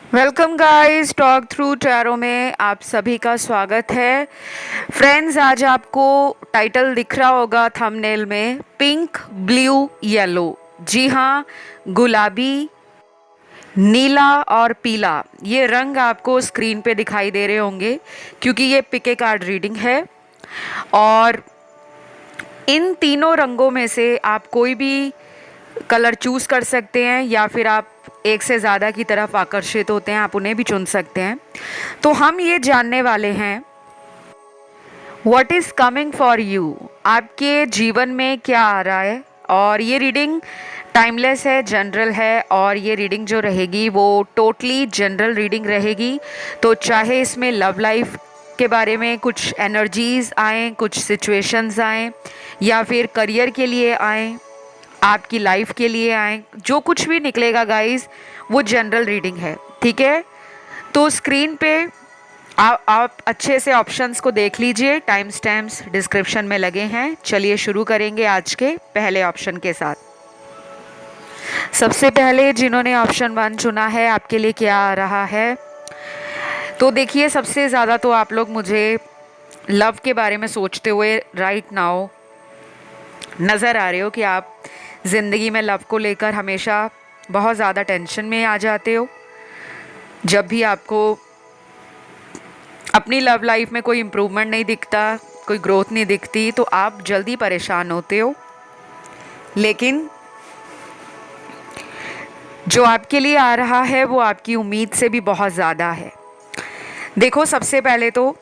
Welcome guys, talk through tarot में आप सभी का स्वागत है। फ्रेंड्स, आज आपको टाइटल दिख रहा होगा थंबनेल में, पिंक ब्लू येलो। जी हाँ, गुलाबी, नीला और पीला, ये रंग आपको स्क्रीन पे दिखाई दे रहे होंगे क्योंकि ये पिके कार्ड रीडिंग है। और इन तीनों रंगों में से आप कोई भी कलर चूज़ कर सकते हैं या फिर आप एक से ज़्यादा की तरफ आकर्षित होते हैं, आप उन्हें भी चुन सकते हैं। तो हम ये जानने वाले हैं what is coming for you, आपके जीवन में क्या आ रहा है। और ये रीडिंग टाइमलेस है, जनरल है, और ये रीडिंग जो रहेगी वो टोटली जनरल रीडिंग रहेगी। तो चाहे इसमें लव लाइफ के बारे में कुछ एनर्जीज आएँ, कुछ सिचुएशंस आएँ, या फिर करियर के लिए आएँ, आपकी लाइफ के लिए आए, जो कुछ भी निकलेगा गाइस वो जनरल रीडिंग है, ठीक है। तो स्क्रीन पे आप अच्छे से ऑप्शंस को देख लीजिए, टाइम स्टैम्प्स डिस्क्रिप्शन में लगे हैं। चलिए शुरू करेंगे आज के पहले ऑप्शन के साथ। सबसे पहले जिन्होंने ऑप्शन 1 चुना है, आपके लिए क्या आ रहा है? तो देखिए, सबसे ज़्यादा तो आप लोग मुझे लव के बारे में सोचते हुए राइट नाउ नज़र आ रहे हो कि आप ज़िंदगी में लव को लेकर हमेशा बहुत ज़्यादा टेंशन में आ जाते हो। जब भी आपको अपनी लव लाइफ में कोई इम्प्रूवमेंट नहीं दिखता, कोई ग्रोथ नहीं दिखती, तो आप जल्दी परेशान होते हो। लेकिन जो आपके लिए आ रहा है वो आपकी उम्मीद से भी बहुत ज़्यादा है। देखो, सबसे पहले तो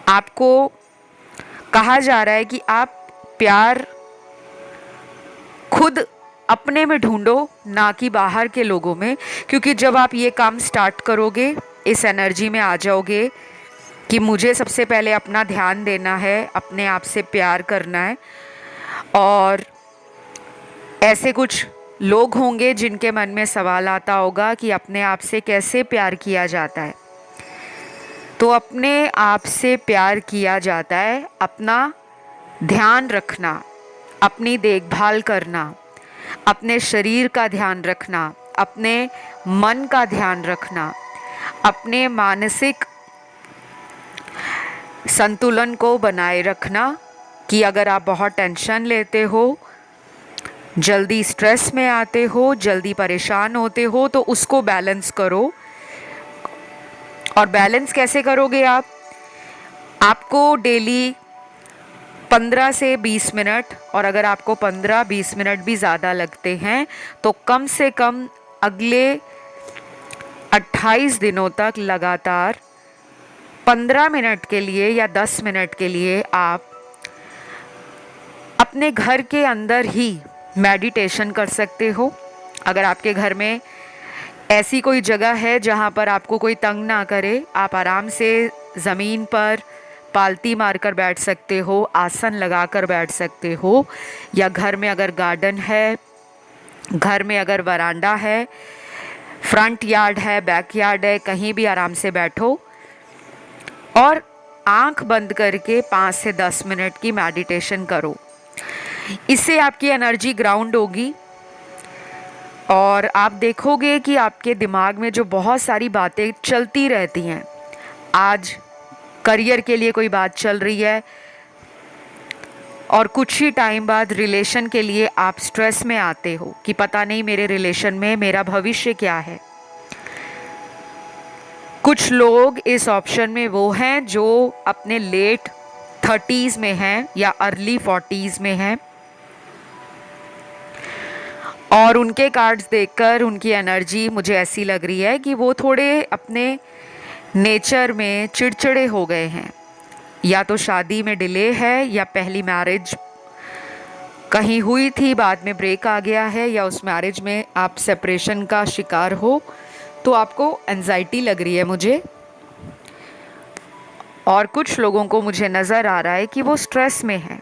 आपको कहा जा रहा है कि आप प्यार खुद अपने में ढूंढो, ना कि बाहर के लोगों में। क्योंकि जब आप ये काम स्टार्ट करोगे, इस एनर्जी में आ जाओगे कि मुझे सबसे पहले अपना ध्यान देना है, अपने आप से प्यार करना है, और ऐसे कुछ लोग होंगे जिनके मन में सवाल आता होगा कि अपने आप से कैसे प्यार किया जाता है। तो अपने आप से प्यार किया जाता है अपना ध्यान रखना, अपनी देखभाल करना, अपने शरीर का ध्यान रखना, अपने मन का ध्यान रखना, अपने मानसिक संतुलन को बनाए रखना। कि अगर आप बहुत टेंशन लेते हो, जल्दी स्ट्रेस में आते हो, जल्दी परेशान होते हो, तो उसको बैलेंस करो। और बैलेंस कैसे करोगे आप? आपको डेली 15 से 20 मिनट, और अगर आपको 15-20 मिनट भी ज़्यादा लगते हैं तो कम से कम अगले 28 दिनों तक लगातार 15 मिनट के लिए या 10 मिनट के लिए आप अपने घर के अंदर ही मेडिटेशन कर सकते हो। अगर आपके घर में ऐसी कोई जगह है जहाँ पर आपको कोई तंग ना करे, आप आराम से ज़मीन पर पालती मारकर बैठ सकते हो, आसन लगाकर बैठ सकते हो, या घर में अगर गार्डन है, घर में अगर वरांडा है, फ्रंट यार्ड है, बैक यार्ड है, कहीं भी आराम से बैठो और आंख बंद करके 5 से 10 मिनट की मेडिटेशन करो। इससे आपकी एनर्जी ग्राउंड होगी और आप देखोगे कि आपके दिमाग में जो बहुत सारी बातें चलती रहती हैं, आज करियर के लिए कोई बात चल रही है और कुछ ही टाइम बाद रिलेशन के लिए आप स्ट्रेस में आते हो कि पता नहीं मेरे रिलेशन में मेरा भविष्य क्या है। कुछ लोग इस ऑप्शन में वो हैं जो अपने लेट 30s में हैं या अर्ली 40s में हैं, और उनके कार्ड्स देखकर उनकी एनर्जी मुझे ऐसी लग रही है कि वो थोड़े अपने नेचर में चिड़चिड़े हो गए हैं। या तो शादी में डिले है, या पहली मैरिज कहीं हुई थी, बाद में ब्रेक आ गया है, या उस मैरिज में आप सेपरेशन का शिकार हो, तो आपको एंजाइटी लग रही है मुझे। और कुछ लोगों को मुझे नज़र आ रहा है कि वो स्ट्रेस में है।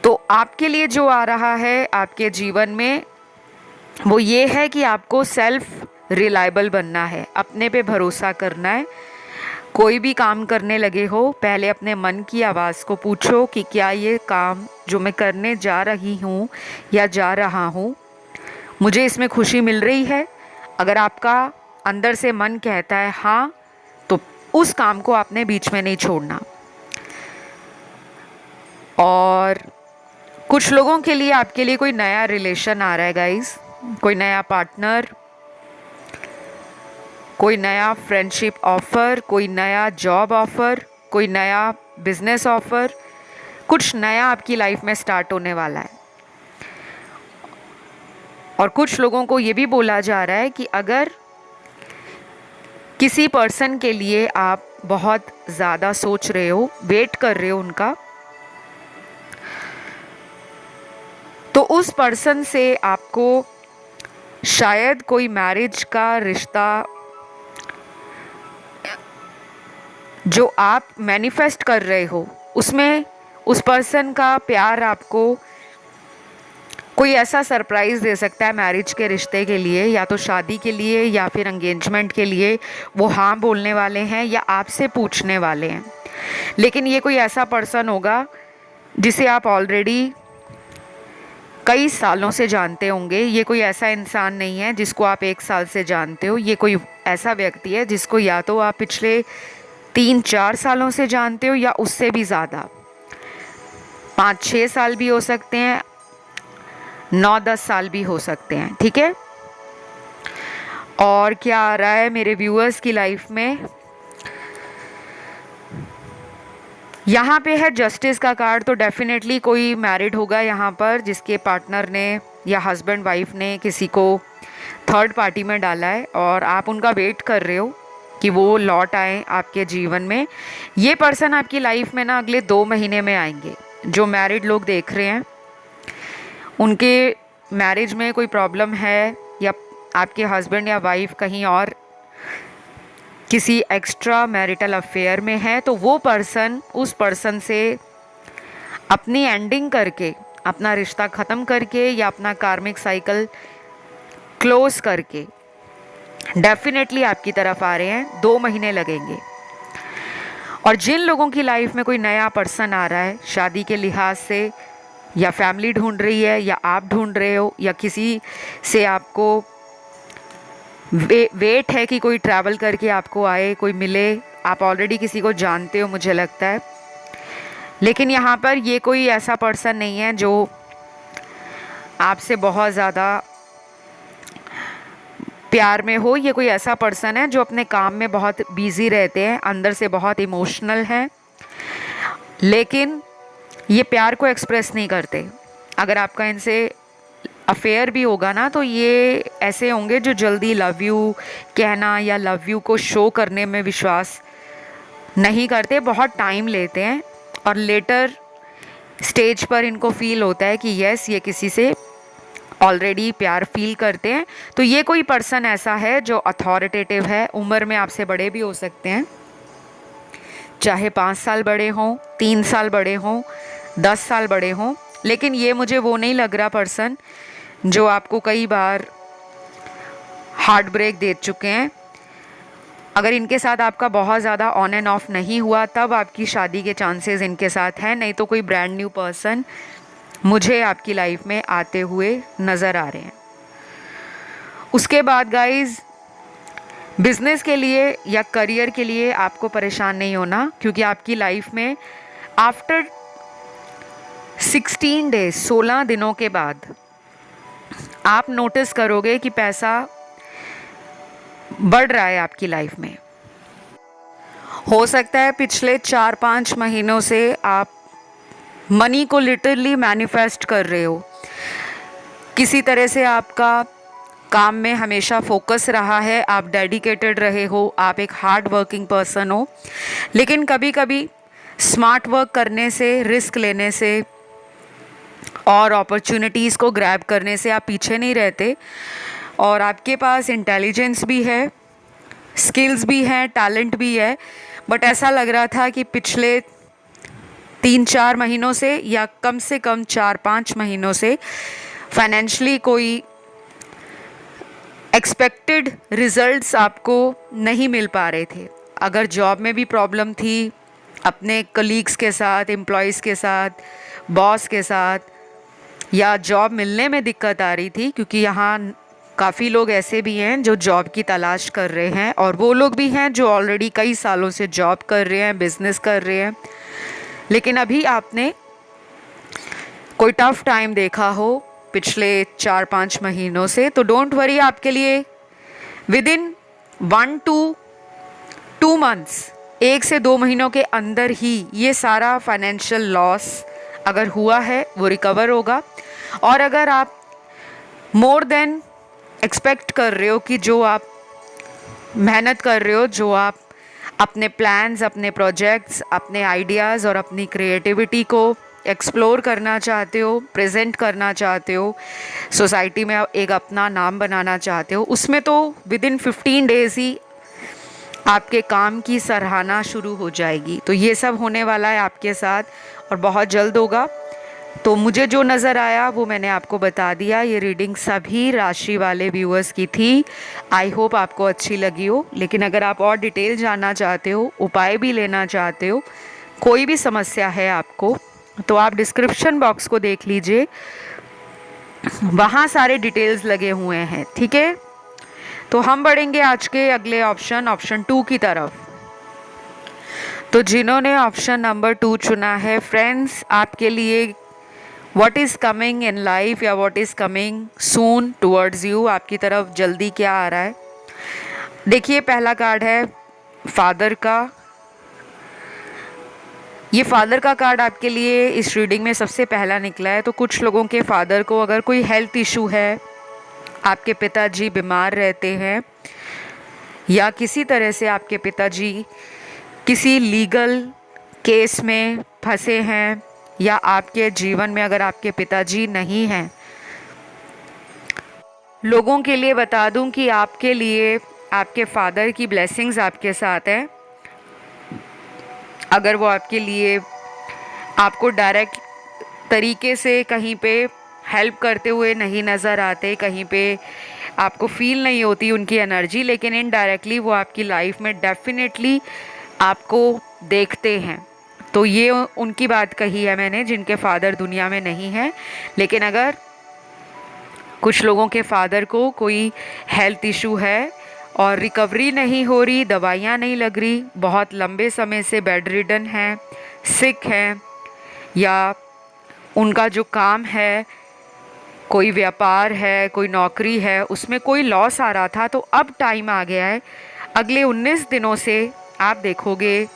तो आपके लिए जो आ रहा है आपके जीवन में वो ये है कि आपको सेल्फ रिलायबल बनना है, अपने पे भरोसा करना है। कोई भी काम करने लगे हो, पहले अपने मन की आवाज़ को पूछो कि क्या ये काम जो मैं करने जा रही हूँ या जा रहा हूँ, मुझे इसमें खुशी मिल रही है अगर आपका अंदर से मन कहता है हाँ, तो उस काम को आपने बीच में नहीं छोड़ना। और कुछ लोगों के लिए आपके लिए कोई नया रिलेशन आ रहा है गाइस, कोई नया पार्टनर, कोई नया फ्रेंडशिप ऑफर, कोई नया जॉब ऑफर, कोई नया बिजनेस ऑफर, कुछ नया आपकी लाइफ में स्टार्ट होने वाला है। और कुछ लोगों को ये भी बोला जा रहा है कि अगर किसी पर्सन के लिए आप बहुत ज़्यादा सोच रहे हो, वेट कर रहे हो उनका, तो उस पर्सन से आपको शायद कोई मैरिज का रिश्ता जो आप मैनिफेस्ट कर रहे हो, उसमें उस पर्सन का प्यार आपको कोई ऐसा सरप्राइज़ दे सकता है मैरिज के रिश्ते के लिए, या तो शादी के लिए या फिर एंगेजमेंट के लिए। वो हाँ बोलने वाले हैं या आपसे पूछने वाले हैं। लेकिन ये कोई ऐसा पर्सन होगा जिसे आप ऑलरेडी कई सालों से जानते होंगे। ये कोई ऐसा इंसान नहीं है जिसको आप 1 साल से जानते हो। ये कोई ऐसा व्यक्ति है जिसको या तो आप पिछले 3-4 सालों से जानते हो या उससे भी ज़्यादा, 5-6 साल भी हो सकते हैं, 9-10 साल भी हो सकते हैं। ठीक है। और क्या आ रहा है मेरे व्यूअर्स की लाइफ में, यहाँ पे है जस्टिस का कार्ड। तो डेफिनेटली कोई मैरिड होगा यहाँ पर जिसके पार्टनर ने या हस्बैंड वाइफ ने किसी को थर्ड पार्टी में डाला है, और आप उनका वेट कर रहे हो कि वो लौट आए आपके जीवन में। ये पर्सन आपकी लाइफ में ना अगले 2 महीने में आएंगे। जो मैरिड लोग देख रहे हैं, उनके मैरिज में कोई प्रॉब्लम है या आपके हस्बैंड या वाइफ कहीं और किसी एक्स्ट्रा मैरिटल अफेयर में है, तो वो पर्सन उस पर्सन से अपनी एंडिंग करके, अपना रिश्ता ख़त्म करके या अपना कार्मिक साइकिल क्लोज करके डेफिनेटली आपकी तरफ आ रहे हैं। 2 महीने लगेंगे। और जिन लोगों की लाइफ में कोई नया पर्सन आ रहा है शादी के लिहाज से, या फैमिली ढूंढ रही है या आप ढूंढ रहे हो, या किसी से आपको वेट है कि कोई ट्रैवल करके आपको आए, कोई मिले, आप ऑलरेडी किसी को जानते हो मुझे लगता है। लेकिन यहाँ पर ये कोई ऐसा पर्सन नहीं है जो आपसे बहुत ज़्यादा प्यार में हो। ये कोई ऐसा पर्सन है जो अपने काम में बहुत बिजी रहते हैं, अंदर से बहुत इमोशनल हैं, लेकिन ये प्यार को एक्सप्रेस नहीं करते। अगर आपका इनसे अफेयर भी होगा ना, तो ये ऐसे होंगे जो जल्दी लव यू कहना या लव यू को शो करने में विश्वास नहीं करते, बहुत टाइम लेते हैं, और लेटर स्टेज पर इनको फील होता है कि यस, ये किसी से ऑलरेडी प्यार फील करते हैं। तो ये कोई पर्सन ऐसा है जो अथॉरिटेटिव है। उम्र में आपसे बड़े भी हो सकते हैं, चाहे 5 साल बड़े हों, 3 साल बड़े हों, 10 साल बड़े हों। लेकिन ये मुझे वो नहीं लग रहा पर्सन जो आपको कई बार हार्ट ब्रेक दे चुके हैं। अगर इनके साथ आपका बहुत ज़्यादा ऑन एंड ऑफ नहीं हुआ, तब आपकी शादी के चांसेस इनके साथ हैं, नहीं तो कोई ब्रांड न्यू पर्सन मुझे आपकी लाइफ में आते हुए नज़र आ रहे हैं। उसके बाद गाइज, बिजनेस के लिए या करियर के लिए आपको परेशान नहीं होना, क्योंकि आपकी लाइफ में आफ्टर 16 डेज, 16 दिनों के बाद आप नोटिस करोगे कि पैसा बढ़ रहा है आपकी लाइफ में। हो सकता है पिछले 4-5 महीनों से आप मनी को लिटरली मैनिफेस्ट कर रहे हो। किसी तरह से आपका काम में हमेशा फोकस रहा है, आप डेडिकेटेड रहे हो, आप एक हार्ड वर्किंग पर्सन हो, लेकिन कभी कभी स्मार्ट वर्क करने से, रिस्क लेने से और अपॉर्चुनिटीज़ को ग्रैब करने से आप पीछे नहीं रहते, और आपके पास इंटेलिजेंस भी है, स्किल्स भी हैं, टैलेंट भी है। बट ऐसा लग रहा था कि पिछले 3-4 महीनों से या कम से कम 4-5 महीनों से फाइनेंशियली कोई एक्सपेक्टेड रिजल्ट्स आपको नहीं मिल पा रहे थे। अगर जॉब में भी प्रॉब्लम थी, अपने कलीग्स के साथ, एम्प्लॉयज़ के साथ, बॉस के साथ, या जॉब मिलने में दिक्कत आ रही थी, क्योंकि यहाँ काफ़ी लोग ऐसे भी हैं जो जॉब की तलाश कर रहे हैं, और वो लोग भी हैं जो ऑलरेडी कई सालों से जॉब कर रहे हैं, बिजनेस कर रहे हैं, लेकिन अभी आपने कोई टफ टाइम देखा हो पिछले 4-5 महीनों से, तो डोंट वरी, आपके लिए विद इन 1 to 2 months, 1 से 2 महीनों के अंदर ही ये सारा फाइनेंशियल लॉस अगर हुआ है वो रिकवर होगा। और अगर आप मोर देन एक्सपेक्ट कर रहे हो कि जो आप मेहनत कर रहे हो, जो आप अपने प्लान्स, अपने प्रोजेक्ट्स, अपने आइडियाज़ और अपनी क्रिएटिविटी को एक्सप्लोर करना चाहते हो, प्रेजेंट करना चाहते हो, सोसाइटी में एक अपना नाम बनाना चाहते हो, उसमें तो विद इन 15 डेज ही आपके काम की सराहना शुरू हो जाएगी। तो ये सब होने वाला है आपके साथ और बहुत जल्द होगा। तो मुझे जो नज़र आया वो मैंने आपको बता दिया। ये रीडिंग सभी राशि वाले व्यूअर्स की थी। आई होप आपको अच्छी लगी हो, लेकिन अगर आप और डिटेल जानना चाहते हो, उपाय भी लेना चाहते हो, कोई भी समस्या है आपको, तो आप डिस्क्रिप्शन बॉक्स को देख लीजिए, वहाँ सारे डिटेल्स लगे हुए हैं, ठीक है। तो हम बढ़ेंगे आज के अगले ऑप्शन 2 की तरफ। तो जिन्होंने ऑप्शन नंबर 2 चुना है, फ्रेंड्स, आपके लिए what is coming in life या what is coming soon towards you, आपकी तरफ जल्दी क्या आ रहा है। देखिए, पहला कार्ड है फादर का। ये फादर का कार्ड आपके लिए इस रीडिंग में सबसे पहला निकला है। तो कुछ लोगों के फादर को अगर कोई हेल्थ इशू है, आपके पिताजी बीमार रहते हैं, या किसी तरह से आपके पिताजी किसी लीगल केस में फंसे हैं, या आपके जीवन में अगर आपके पिताजी नहीं हैं, लोगों के लिए बता दूं कि आपके लिए आपके फादर की ब्लेसिंग्स आपके साथ है। अगर वो आपके लिए आपको डायरेक्ट तरीके से कहीं पे हेल्प करते हुए नहीं नज़र आते, कहीं पे आपको फील नहीं होती उनकी एनर्जी, लेकिन इनडायरेक्टली वो आपकी लाइफ में डेफिनेटली आपको देखते हैं। तो ये उनकी बात कही है मैंने, जिनके फादर दुनिया में नहीं हैं। लेकिन अगर कुछ लोगों के फादर को कोई हेल्थ इशू है और रिकवरी नहीं हो रही, दवाइयाँ नहीं लग रही, बहुत लंबे समय से बेड रिडन हैं, सिक हैं, या उनका जो काम है, कोई व्यापार है, कोई नौकरी है, उसमें कोई लॉस आ रहा था, तो अब टाइम आ गया है। अगले 19 दिनों से आप देखोगे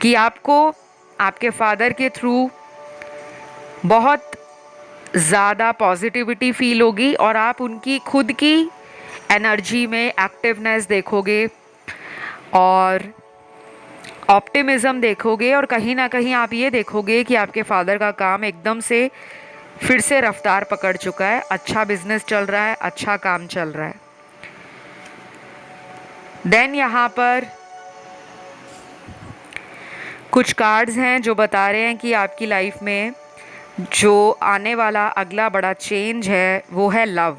कि आपको आपके फादर के थ्रू बहुत ज़्यादा पॉजिटिविटी फील होगी और आप उनकी खुद की एनर्जी में एक्टिवनेस देखोगे और ऑप्टिमिज़म देखोगे, और कहीं ना कहीं आप ये देखोगे कि आपके फादर का काम एकदम से फिर से रफ्तार पकड़ चुका है, अच्छा बिजनेस चल रहा है, अच्छा काम चल रहा है। देन यहाँ पर कुछ कार्ड्स हैं जो बता रहे हैं कि आपकी लाइफ में जो आने वाला अगला बड़ा चेंज है वो है लव।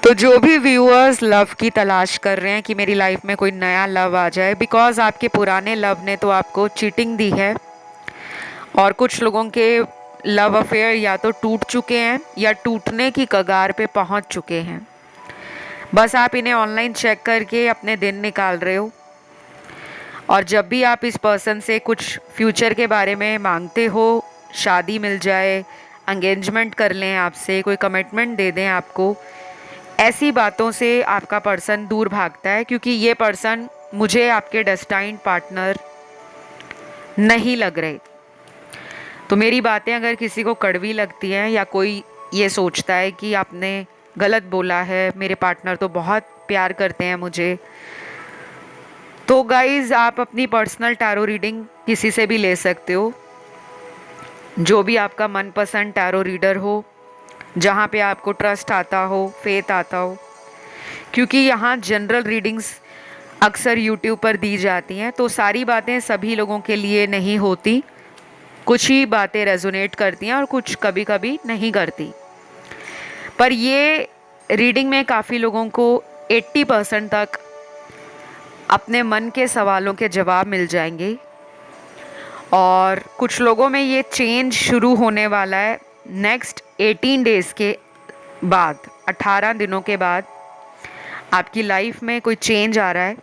तो जो भी व्यूअर्स लव की तलाश कर रहे हैं कि मेरी लाइफ में कोई नया लव आ जाए, बिकॉज आपके पुराने लव ने तो आपको चीटिंग दी है, और कुछ लोगों के लव अफेयर या तो टूट चुके हैं या टूटने की कगार पे पहुंच चुके हैं। बस आप इन्हें ऑनलाइन चेक करके अपने दिन निकाल रहे हो, और जब भी आप इस पर्सन से कुछ फ्यूचर के बारे में मांगते हो, शादी मिल जाए, एंगेजमेंट कर लें आपसे, कोई कमिटमेंट दे दें आपको, ऐसी बातों से आपका पर्सन दूर भागता है, क्योंकि ये पर्सन मुझे आपके डेस्टाइन्ड पार्टनर नहीं लग रहे। तो मेरी बातें अगर किसी को कड़वी लगती हैं, या कोई ये सोचता है कि आपने गलत बोला है, मेरे पार्टनर तो बहुत प्यार करते हैं मुझे, तो गाइज़ आप अपनी पर्सनल टैरो रीडिंग किसी से भी ले सकते हो, जो भी आपका मनपसंद टैरो रीडर हो, जहाँ पे आपको ट्रस्ट आता हो, फेथ आता हो, क्योंकि यहाँ जनरल रीडिंग्स अक्सर यूट्यूब पर दी जाती हैं, तो सारी बातें सभी लोगों के लिए नहीं होती, कुछ ही बातें रेजोनेट करती हैं और कुछ कभी कभी नहीं करती। पर ये रीडिंग में काफ़ी लोगों को 80% तक अपने मन के सवालों के जवाब मिल जाएंगे, और कुछ लोगों में ये चेंज शुरू होने वाला है नेक्स्ट 18 डेज़ के बाद, 18 दिनों के बाद आपकी लाइफ में कोई चेंज आ रहा है।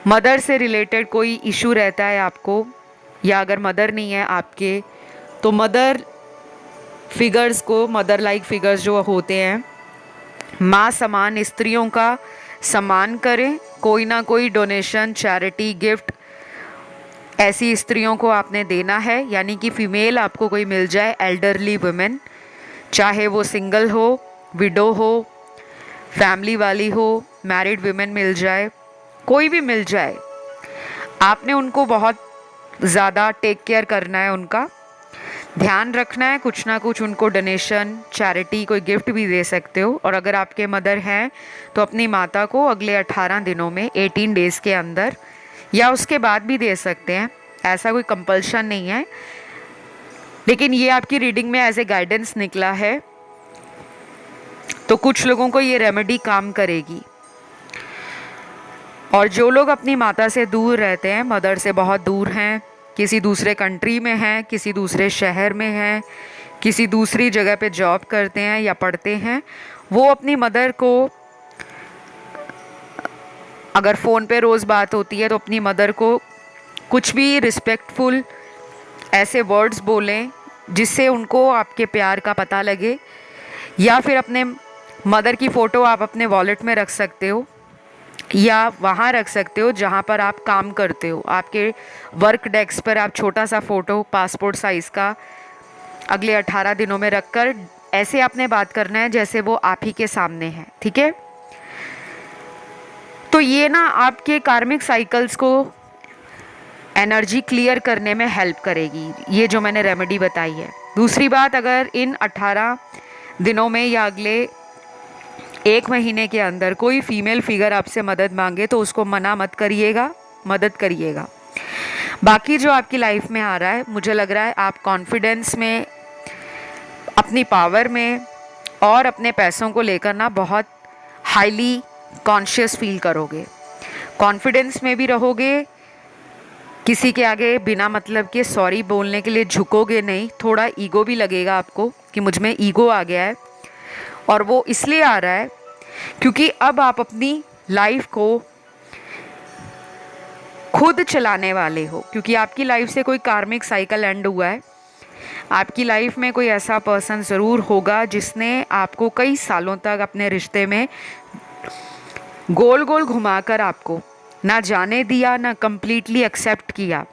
मदर से रिलेटेड कोई इशू रहता है आपको, या अगर मदर नहीं है आपके तो मदर फिगर्स को, मदर लाइक फिगर्स जो होते हैं, माँ समान स्त्रियों का सम्मान करें। कोई ना कोई डोनेशन, चैरिटी, गिफ्ट ऐसी स्त्रियों को आपने देना है, यानी कि फीमेल आपको कोई मिल जाए, एल्डरली वुमेन, चाहे वो सिंगल हो, विडो हो, फैमिली वाली हो, मैरिड वुमेन मिल जाए, कोई भी मिल जाए, आपने उनको बहुत ज़्यादा टेक केयर करना है, उनका ध्यान रखना है। कुछ ना कुछ उनको डोनेशन, चैरिटी, कोई गिफ्ट भी दे सकते हो। और अगर आपके मदर हैं तो अपनी माता को अगले 18 दिनों में, 18 डेज़ के अंदर या उसके बाद भी दे सकते हैं, ऐसा कोई कंपल्शन नहीं है, लेकिन ये आपकी रीडिंग में एज ए गाइडेंस निकला है, तो कुछ लोगों को ये रेमेडी काम करेगी। और जो लोग अपनी माता से दूर रहते हैं, मदर से बहुत दूर हैं, किसी दूसरे कंट्री में हैं, किसी दूसरे शहर में हैं, किसी दूसरी जगह पे जॉब करते हैं या पढ़ते हैं, वो अपनी मदर को, अगर फ़ोन पे रोज़ बात होती है तो अपनी मदर को कुछ भी रिस्पेक्टफुल ऐसे वर्ड्स बोलें जिससे उनको आपके प्यार का पता लगे। या फिर अपने मदर की फ़ोटो आप अपने वॉलेट में रख सकते हो, या वहाँ रख सकते हो जहाँ पर आप काम करते हो। आपके वर्क डेस्क पर आप छोटा सा फ़ोटो, पासपोर्ट साइज़ का, अगले 18 दिनों में रखकर ऐसे आपने बात करना है जैसे वो आप ही के सामने है, ठीक है। तो ये ना आपके कार्मिक साइकिल्स को एनर्जी क्लियर करने में हेल्प करेगी, ये जो मैंने रेमेडी बताई है। दूसरी बात, अगर इन 18 दिनों में या अगले 1 महीने के अंदर कोई फीमेल फिगर आपसे मदद मांगे तो उसको मना मत करिएगा, मदद करिएगा। बाकी जो आपकी लाइफ में आ रहा है, मुझे लग रहा है आप कॉन्फिडेंस में, अपनी पावर में और अपने पैसों को लेकर ना बहुत हाईली कॉन्शियस फील करोगे, कॉन्फिडेंस में भी रहोगे, किसी के आगे बिना मतलब के सॉरी बोलने के लिए झुकोगे नहीं। थोड़ा ईगो भी लगेगा आपको कि मुझ में ईगो आ गया है, और वो इसलिए आ रहा है क्योंकि अब आप अपनी लाइफ को खुद चलाने वाले हो, क्योंकि आपकी लाइफ से कोई कार्मिक साइकिल एंड हुआ है। आपकी लाइफ में कोई ऐसा पर्सन ज़रूर होगा जिसने आपको कई सालों तक अपने रिश्ते में गोल गोल घुमाकर आपको ना जाने दिया, ना कंप्लीटली एक्सेप्ट किया,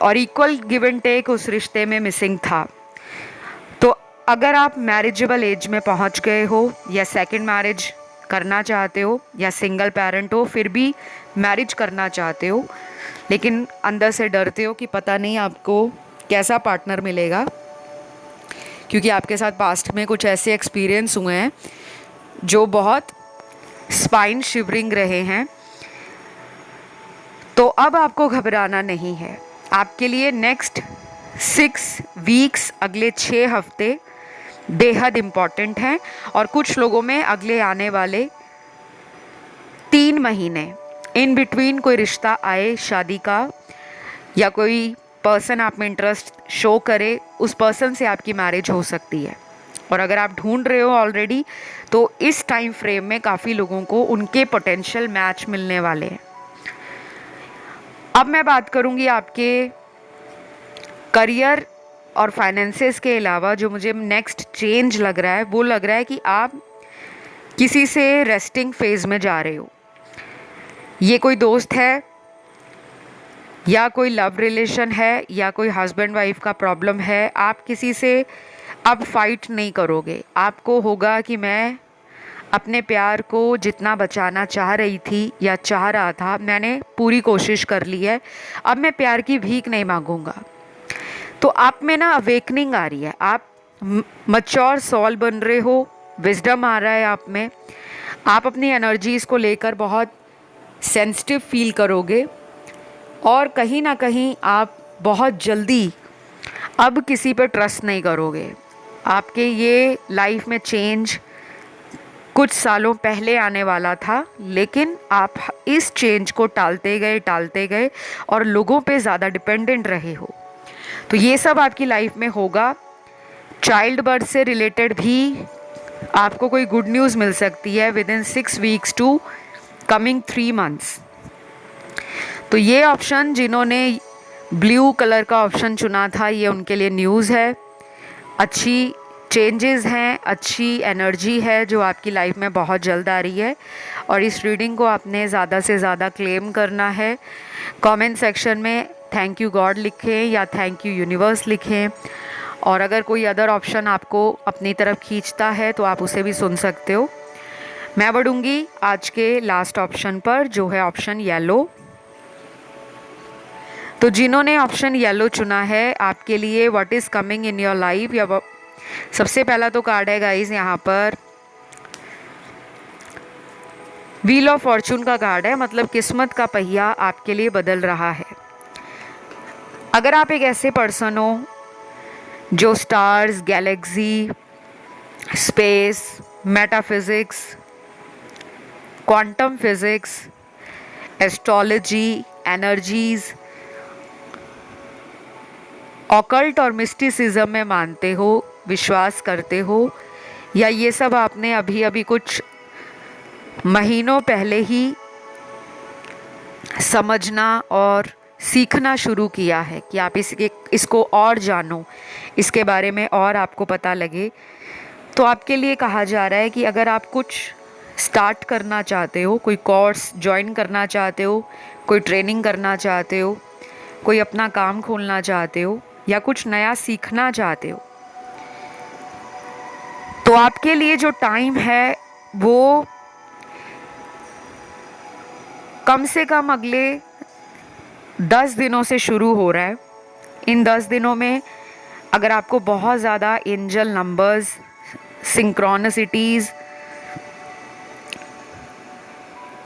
और इक्वल गिव एंड टेक उस रिश्ते में मिसिंग था। तो अगर आप मैरिजेबल एज में पहुंच गए हो, या सेकंड मैरिज करना चाहते हो, या सिंगल पेरेंट हो फिर भी मैरिज करना चाहते हो, लेकिन अंदर से डरते हो कि पता नहीं आपको कैसा पार्टनर मिलेगा, क्योंकि आपके साथ पास्ट में कुछ ऐसे एक्सपीरियंस हुए हैं जो बहुत स्पाइन शिवरिंग रहे हैं, तो अब आपको घबराना नहीं है। आपके लिए नेक्स्ट 6 वीक्स, अगले 6 हफ्ते बेहद इम्पॉर्टेंट हैं, और कुछ लोगों में अगले आने वाले 3 महीने इन बिटवीन कोई रिश्ता आए शादी का, या कोई पर्सन आप में इंटरेस्ट शो करे, उस पर्सन से आपकी मैरिज हो सकती है। और अगर आप ढूंढ रहे हो ऑलरेडी, तो इस टाइम फ्रेम में काफ़ी लोगों को उनके पोटेंशियल मैच मिलने वाले हैं। अब मैं बात करूंगी आपके करियर और फाइनेंसेस के अलावा, जो मुझे नेक्स्ट चेंज लग रहा है वो लग रहा है कि आप किसी से रेस्टिंग फेज में जा रहे हो। ये कोई दोस्त है, या कोई लव रिलेशन है, या कोई हस्बैंड वाइफ का प्रॉब्लम है। आप किसी से अब फाइट नहीं करोगे। आपको होगा कि मैं अपने प्यार को जितना बचाना चाह रही थी या चाह रहा था, मैंने पूरी कोशिश कर ली है, अब मैं प्यार की भीख नहीं मांगूंगा। तो आप में ना अवेकनिंग आ रही है, आप मैच्योर सोल बन रहे हो, विजडम आ रहा है आप में, आप अपनी एनर्जीज़ को लेकर बहुत सेंसिटिव फील करोगे, और कहीं ना कहीं आप बहुत जल्दी अब किसी पर ट्रस्ट नहीं करोगे। आपके ये लाइफ में चेंज कुछ सालों पहले आने वाला था, लेकिन आप इस चेंज को टालते गए और लोगों पे ज़्यादा डिपेंडेंट रहे हो। तो ये सब आपकी लाइफ में होगा। चाइल्ड बर्थ से रिलेटेड भी आपको कोई गुड न्यूज़ मिल सकती है within 6 weeks to coming 3 months. तो ये ऑप्शन जिन्होंने ब्लू कलर का ऑप्शन चुना था, ये उनके लिए न्यूज़ है, अच्छी चेंजेस हैं, अच्छी एनर्जी है जो आपकी लाइफ में बहुत जल्द आ रही है। और इस रीडिंग को आपने ज़्यादा से ज़्यादा क्लेम करना है। कमेंट सेक्शन में थैंक यू गॉड लिखें या थैंक यू यूनिवर्स लिखें। और अगर कोई अदर ऑप्शन आपको अपनी तरफ खींचता है तो आप उसे भी सुन सकते हो। मैं बढ़ूँगी आज के लास्ट ऑप्शन पर, जो है ऑप्शन येलो। तो जिन्होंने ऑप्शन येलो चुना है, आपके लिए what is coming in your life, या सबसे पहला तो कार्ड है गाइज यहाँ पर व्हील ऑफ फॉर्चून का कार्ड है, मतलब किस्मत का पहिया आपके लिए बदल रहा है। अगर आप एक ऐसे पर्सन हो जो stars, Galaxy, space, metaphysics, quantum physics, astrology, energies, occult और मिस्टिसिज्म में मानते हो, विश्वास करते हो, या ये सब आपने अभी अभी कुछ महीनों पहले ही समझना और सीखना शुरू किया है कि आप इसको और जानो, इसके बारे में और आपको पता लगे, तो आपके लिए कहा जा रहा है कि अगर आप कुछ स्टार्ट करना चाहते हो, कोई कोर्स ज्वाइन करना चाहते हो, कोई ट्रेनिंग करना चाहते हो, कोई अपना काम खोलना चाहते हो, या कुछ नया सीखना चाहते हो, तो आपके लिए जो टाइम है वो कम से कम अगले 10 दिनों से शुरू हो रहा है। इन 10 दिनों में अगर आपको बहुत ज़्यादा एंजल नंबर्स, सिंक्रोनिसिटीज़,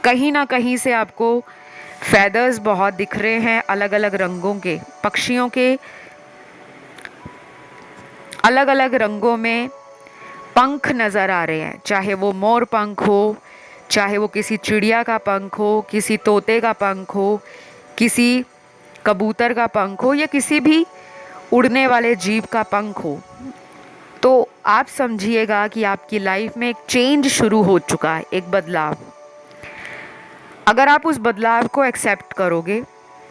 कहीं ना कहीं से आपको फेदर्स बहुत दिख रहे हैं, अलग अलग रंगों के, पक्षियों के अलग अलग रंगों में पंख नज़र आ रहे हैं, चाहे वो मोर पंख हो, चाहे वो किसी चिड़िया का पंख हो, किसी तोते का पंख हो, किसी कबूतर का पंख हो, या किसी भी उड़ने वाले जीव का पंख हो, तो आप समझिएगा कि आपकी लाइफ में एक चेंज शुरू हो चुका है, एक बदलाव। अगर आप उस बदलाव को एक्सेप्ट करोगे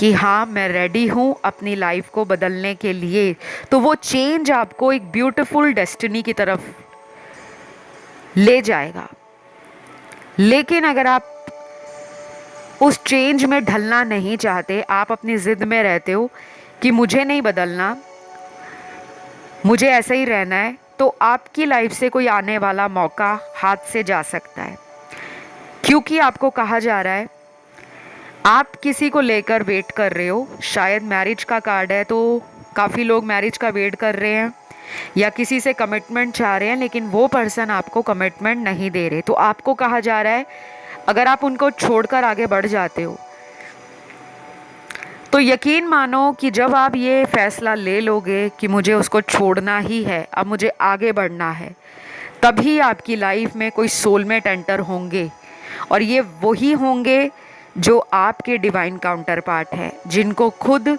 कि हाँ मैं रेडी हूँ अपनी लाइफ को बदलने के लिए, तो वो चेंज आपको एक ब्यूटीफुल डेस्टिनी की तरफ ले जाएगा। लेकिन अगर आप उस चेंज में ढलना नहीं चाहते, आप अपनी ज़िद में रहते हो कि मुझे नहीं बदलना, मुझे ऐसे ही रहना है, तो आपकी लाइफ से कोई आने वाला मौका हाथ से जा सकता है। क्योंकि आपको कहा जा रहा है आप किसी को लेकर वेट कर रहे हो, शायद मैरिज का कार्ड है तो काफ़ी लोग मैरिज का वेट कर रहे हैं, या किसी से कमिटमेंट चाह रहे हैं लेकिन वो पर्सन आपको कमिटमेंट नहीं दे रहे। तो आपको कहा जा रहा है अगर आप उनको छोड़कर आगे बढ़ जाते हो तो यकीन मानो कि जब आप ये फैसला ले लोगे कि मुझे उसको छोड़ना ही है, अब मुझे आगे बढ़ना है, तभी आपकी लाइफ में कोई सोलमेट एंटर होंगे। और ये वही होंगे जो आपके डिवाइन काउंटर पार्ट है, जिनको खुद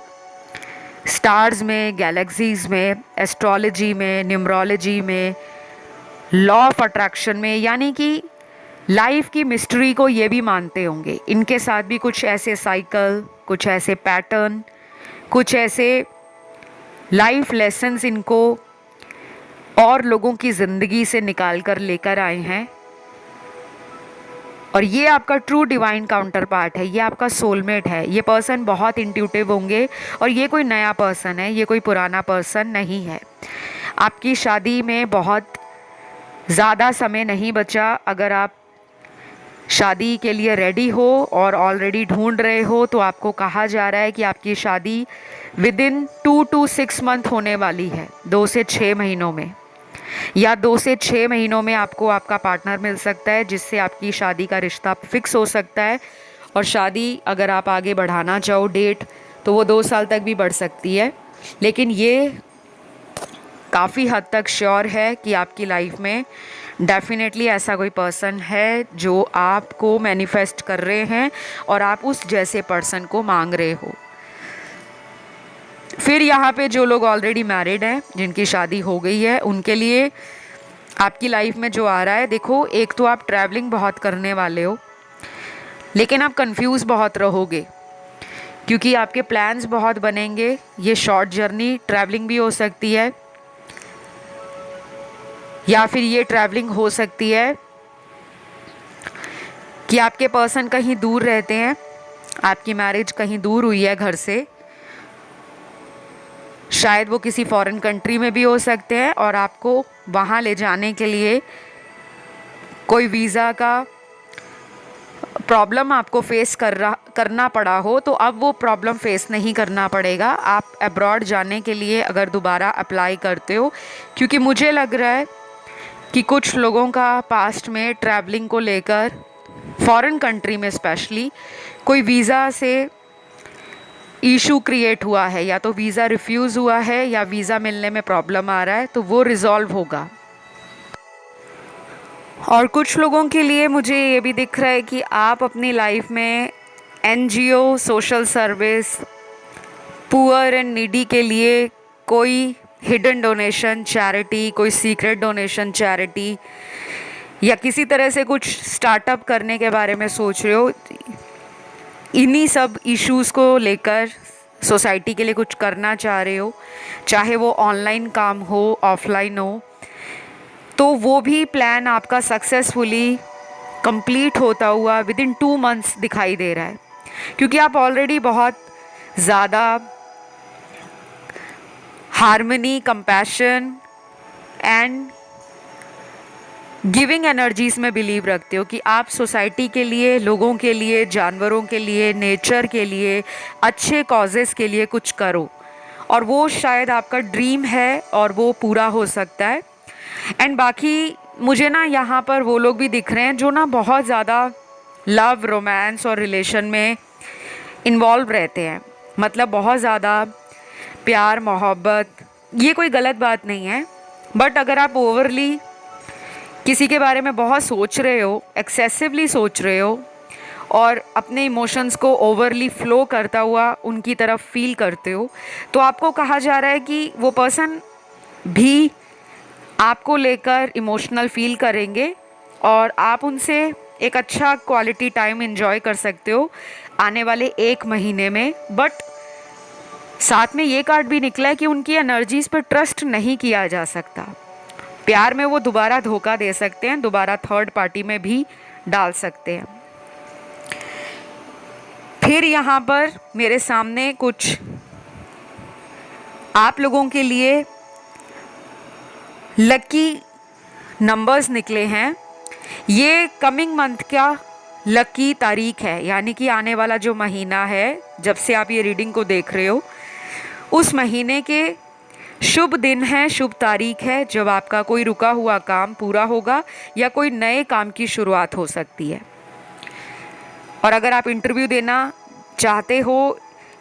स्टार्स में, गैलेक्सीज में, एस्ट्रोलॉजी में, न्यूमरोलॉजी में, लॉ ऑफ अट्रैक्शन में, यानी कि लाइफ की मिस्ट्री को ये भी मानते होंगे। इनके साथ भी कुछ ऐसे साइकिल, कुछ ऐसे पैटर्न, कुछ ऐसे लाइफ लेसन्स इनको और लोगों की ज़िंदगी से निकाल कर लेकर आए हैं। और ये आपका ट्रू डिवाइन काउंटर पार्ट है, ये आपका सोलमेट है। ये पर्सन बहुत इंट्यूटिव होंगे और ये कोई नया पर्सन है, ये कोई पुराना पर्सन नहीं है। आपकी शादी में बहुत ज़्यादा समय नहीं बचा। अगर आप शादी के लिए रेडी हो और ऑलरेडी ढूंढ रहे हो तो आपको कहा जा रहा है कि आपकी शादी विद इन 2 to 6 मंथ होने वाली है, 2 से 6 महीनों में, या 2 से 6 महीनों में आपको आपका पार्टनर मिल सकता है जिससे आपकी शादी का रिश्ता फिक्स हो सकता है। और शादी अगर आप आगे बढ़ाना चाहो डेट, तो वो 2 साल तक भी बढ़ सकती है। लेकिन ये काफ़ी हद तक श्योर है कि आपकी लाइफ में डेफिनेटली ऐसा कोई पर्सन है जो आपको मैनिफेस्ट कर रहे हैं और आप उस जैसे पर्सन को मांग रहे हो। फिर यहाँ पे जो लोग ऑलरेडी मैरिड हैं, जिनकी शादी हो गई है, उनके लिए आपकी लाइफ में जो आ रहा है, देखो एक तो आप ट्रैवलिंग बहुत करने वाले हो, लेकिन आप कंफ्यूज बहुत रहोगे क्योंकि आपके प्लान्स बहुत बनेंगे। ये शॉर्ट जर्नी ट्रैवलिंग भी हो सकती है, या फिर ये ट्रैवलिंग हो सकती है कि आपके पर्सन कहीं दूर रहते हैं, आपकी मैरिज कहीं दूर हुई है घर से, शायद वो किसी फॉरेन कंट्री में भी हो सकते हैं और आपको वहाँ ले जाने के लिए कोई वीज़ा का प्रॉब्लम आपको फेस करना पड़ा हो, तो अब वो प्रॉब्लम फेस नहीं करना पड़ेगा। आप अब्रॉड जाने के लिए अगर दोबारा अप्लाई करते हो, क्योंकि मुझे लग रहा है कि कुछ लोगों का पास्ट में ट्रैवलिंग को लेकर, फॉरेन कंट्री में स्पेशली, कोई वीज़ा से इशू क्रिएट हुआ है, या तो वीज़ा रिफ्यूज़ हुआ है या वीज़ा मिलने में प्रॉब्लम आ रहा है, तो वो रिज़ॉल्व होगा। और कुछ लोगों के लिए मुझे ये भी दिख रहा है कि आप अपनी लाइफ में NGO, social service, poor and needy के लिए कोई हिडन डोनेशन चैरिटी, कोई सीक्रेट डोनेशन चैरिटी या किसी तरह से कुछ स्टार्टअप करने के बारे में सोच रहे हो। इन्हीं सब इश्यूज़ को लेकर सोसाइटी के लिए कुछ करना चाह रहे हो, चाहे वो ऑनलाइन काम हो, ऑफलाइन हो, तो वो भी प्लान आपका सक्सेसफुली कंप्लीट होता हुआ विदिन 2 मंथ्स दिखाई दे रहा है, क्योंकि आप ऑलरेडी बहुत ज़्यादा harmony, compassion and giving energies में बिलीव रखते हो कि आप सोसाइटी के लिए, लोगों के लिए, जानवरों के लिए, नेचर के लिए, अच्छे कॉजेज़ के लिए कुछ करो, और वो शायद आपका ड्रीम है और वो पूरा हो सकता है। एंड बाकी मुझे ना यहाँ पर वो लोग भी दिख रहे हैं जो ना बहुत ज़्यादा लव, रोमांस और रिलेशन में इन्वॉल्व रहते हैं, मतलब बहुत ज़्यादा प्यार, मोहब्बत। ये कोई गलत बात नहीं है, बट अगर आप ओवरली किसी के बारे में बहुत सोच रहे हो, एक्सेसिवली सोच रहे हो और अपने इमोशंस को ओवरली फ्लो करता हुआ उनकी तरफ फील करते हो, तो आपको कहा जा रहा है कि वो पर्सन भी आपको लेकर इमोशनल फील करेंगे और आप उनसे एक अच्छा क्वालिटी टाइम एंजॉय कर सकते हो आने वाले 1 महीने में। बट साथ में ये कार्ड भी निकला है कि उनकी एनर्जीज़ पर ट्रस्ट नहीं किया जा सकता। प्यार में वो दोबारा धोखा दे सकते हैं, दोबारा थर्ड पार्टी में भी डाल सकते हैं। फिर यहाँ पर मेरे सामने कुछ आप लोगों के लिए लकी नंबर्स निकले हैं। ये कमिंग मंथ का लकी तारीख है, यानी कि आने वाला जो महीना है, जब से आप ये रीडिंग को देख रहे हो, उस महीने के शुभ दिन है, शुभ तारीख है, जब आपका कोई रुका हुआ काम पूरा होगा या कोई नए काम की शुरुआत हो सकती है। और अगर आप इंटरव्यू देना चाहते हो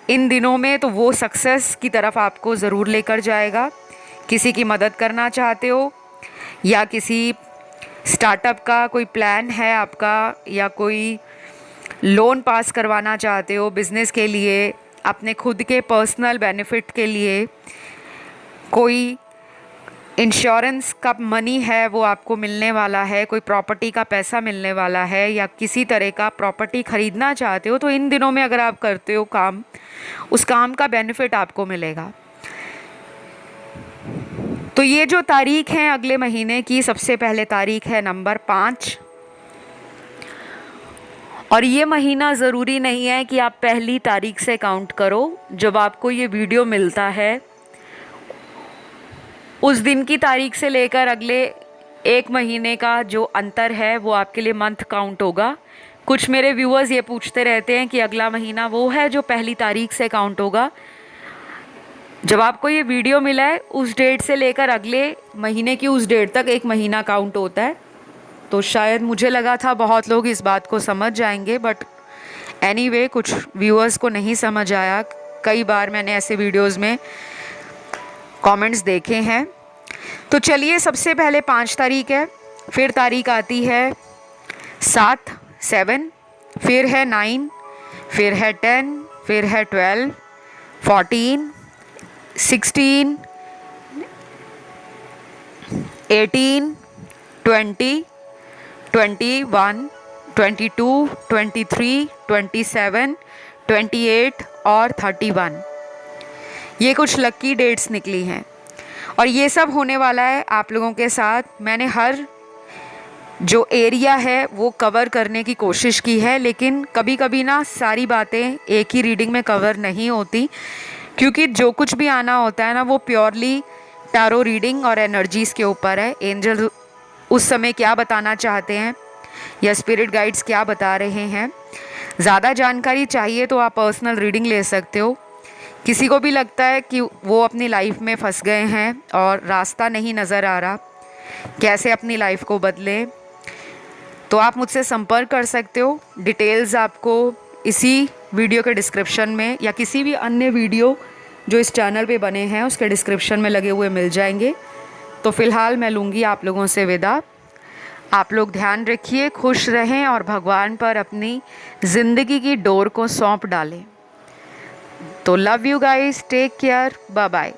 इन दिनों में, तो वो सक्सेस की तरफ आपको ज़रूर लेकर जाएगा। किसी की मदद करना चाहते हो या किसी स्टार्टअप का कोई प्लान है आपका, या कोई लोन पास करवाना चाहते हो बिज़नेस के लिए, अपने खुद के पर्सनल बेनिफिट के लिए, कोई इंश्योरेंस का मनी है वो आपको मिलने वाला है, कोई प्रॉपर्टी का पैसा मिलने वाला है, या किसी तरह का प्रॉपर्टी ख़रीदना चाहते हो, तो इन दिनों में अगर आप करते हो काम, उस काम का बेनिफिट आपको मिलेगा। तो ये जो तारीख है अगले महीने की, सबसे पहले तारीख है नंबर 5। और ये महीना ज़रूरी नहीं है कि आप पहली तारीख से काउंट करो। जब आपको ये वीडियो मिलता है उस दिन की तारीख से लेकर अगले 1 महीने का जो अंतर है वो आपके लिए मंथ काउंट होगा। कुछ मेरे व्यूअर्स ये पूछते रहते हैं कि अगला महीना वो है जो पहली तारीख से काउंट होगा। जब आपको ये वीडियो मिला है उस डेट से लेकर अगले महीने की उस डेट तक 1 महीना काउंट होता है। तो शायद मुझे लगा था बहुत लोग इस बात को समझ जाएंगे, बट एनीवे कुछ व्यूअर्स को नहीं समझ आया। कई बार मैंने ऐसे वीडियोस में कमेंट्स देखे हैं। तो चलिए, सबसे पहले 5 तारीख है, फिर तारीख आती है 7, 7, फिर है 9, फिर है 10, फिर है 12, 14, 16, 18, 20, 21, 22, 23, 27, 28 और 31। ये कुछ लकी डेट्स निकली हैं और ये सब होने वाला है आप लोगों के साथ। मैंने हर जो एरिया है वो कवर करने की कोशिश की है, लेकिन कभी कभी ना सारी बातें एक ही रीडिंग में कवर नहीं होती, क्योंकि जो कुछ भी आना होता है ना वो प्योरली टैरो रीडिंग और एनर्जीज़ के ऊपर है। एंजल उस समय क्या बताना चाहते हैं या स्पिरिट गाइड्स क्या बता रहे हैं। ज़्यादा जानकारी चाहिए तो आप पर्सनल रीडिंग ले सकते हो। किसी को भी लगता है कि वो अपनी लाइफ में फंस गए हैं और रास्ता नहीं नज़र आ रहा, कैसे अपनी लाइफ को बदलें, तो आप मुझसे संपर्क कर सकते हो। डिटेल्स आपको इसी वीडियो के डिस्क्रिप्शन में या किसी भी अन्य वीडियो जो इस चैनल पे बने हैं उसके डिस्क्रिप्शन में लगे हुए मिल जाएंगे। तो फ़िलहाल मैं लूँगी आप लोगों से विदा। आप लोग ध्यान रखिए, खुश रहें और भगवान पर अपनी ज़िंदगी की डोर को सौंप डालें। तो love you guys, take care, bye bye.